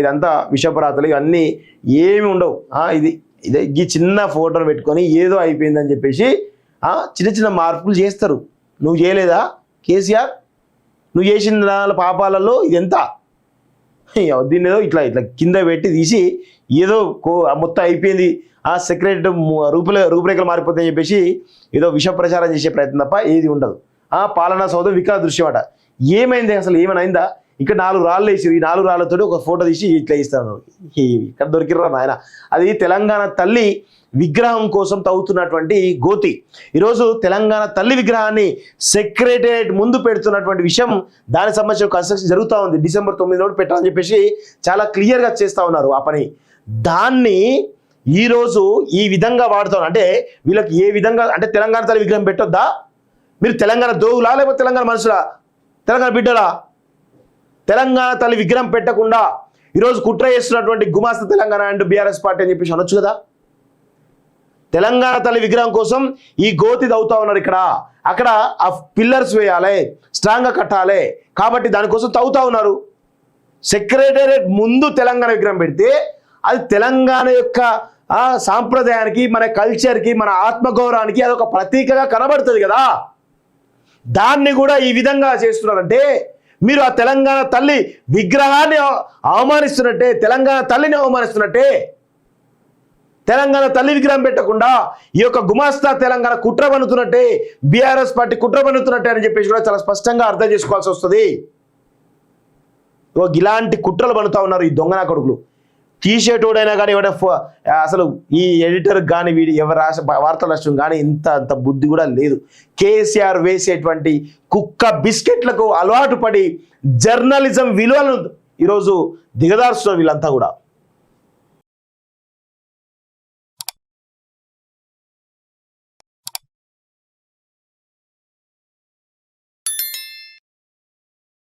ఇదంతా విషపరాతలు ఇవన్నీ ఏమి ఉండవు. ఇది ఇదే ఈ చిన్న ఫోటోను పెట్టుకొని ఏదో అయిపోయిందని చెప్పేసి చిన్న చిన్న మార్పులు చేస్తారు. నువ్వు చేయలేదా కేసీఆర్? నువ్వు చేసిన పాపాలలో ఇది ఎంత? దీన్ని ఏదో ఇట్లా ఇట్లా కింద పెట్టి తీసి ఏదో మొత్తం అయిపోయింది, సెక్రటరీ రూపురేఖలు మారిపోతాయని చెప్పేసి ఏదో విష ప్రచారం చేసే ప్రయత్నం తప్ప ఏది ఉండదు. పాలనా సౌధం వికల దృశ్యం అట. ఏమైంది అసలు? ఏమైనా అయిందా? ఇక్కడ 4 రాళ్ళు వేసి ఈ 4 రాళ్లతో ఒక ఫోటో తీసి ఇట్లా ఇస్తాను. ఇక్కడ దొరికిర్రా నాయన. అది తెలంగాణ తల్లి విగ్రహం కోసం తవ్వుతున్నటువంటి గోతి. ఈరోజు తెలంగాణ తల్లి విగ్రహాన్ని సెక్రటేరియట్ ముందు పెడుతున్నటువంటి విషయం, దానికి సంబంధించిన కన్స్ట్రక్షన్ జరుగుతూ ఉంది. డిసెంబర్ 9 పెట్టాలని చెప్పేసి చాలా క్లియర్గా చేస్తూ ఉన్నారు ఆ పని. దాన్ని ఈరోజు ఈ విధంగా వాడుతారు. అంటే వీళ్ళకి ఏ విధంగా అంటే తెలంగాణ తల్లి విగ్రహం పెట్టొద్దా? మీరు తెలంగాణ దోవులా లేకపోతే తెలంగాణ మనుషులా? తెలంగాణ బిడ్డలా? తెలంగాణ తల్లి విగ్రహం పెట్టకుండా ఈరోజు కుట్ర చేస్తున్నటువంటి గుమాస్తా తెలంగాణ అండ్ బీఆర్ఎస్ పార్టీ అని చెప్పేసి అనొచ్చు కదా. తెలంగాణ తల్లి విగ్రహం కోసం ఈ గోతి తవ్వుతా ఉన్నారు. అక్కడ ఆ పిల్లర్స్ వేయాలి, స్ట్రాంగ్గా కట్టాలి కాబట్టి దానికోసం తవ్వుతా ఉన్నారు. సెక్రటేరియట్ ముందు తెలంగాణ విగ్రహం పెడితే అది తెలంగాణ యొక్క సాంప్రదాయానికి, మన కల్చర్కి, మన ఆత్మగౌరవానికి అదొక ప్రతీకగా కనబడుతుంది కదా. దాన్ని కూడా ఈ విధంగా చేస్తున్నారంటే మీరు ఆ తెలంగాణ తల్లి విగ్రహాన్ని అవమానిస్తున్నట్టే, తెలంగాణ తల్లిని అవమానిస్తున్నట్టే. తెలంగాణ తల్లి విగ్రహం పెట్టకుండా ఈ యొక్క గుమాస్తా తెలంగాణ కుట్ర పన్నుతున్నట్టే, బీఆర్ఎస్ పార్టీ కుట్ర పన్నుతున్నట్టే అని చెప్పేసి కూడా చాలా స్పష్టంగా అర్థం చేసుకోవాల్సి వస్తుంది. ఇలాంటి కుట్రలు పన్నుతా ఉన్నారు ఈ దొంగనా కొడుకులు. తీసేటోడైనా కానీ అసలు ఈ ఎడిటర్ కానీ వీడి ఎవరు వార్తలు రాష్ట్రం కానీ అంత బుద్ధి కూడా లేదు. కేసీఆర్ వేసేటువంటి కుక్క బిస్కెట్లకు అలవాటు పడి జర్నలిజం విలువలను ఈరోజు దిగదార్చుతున్నారు వీళ్ళంతా కూడా.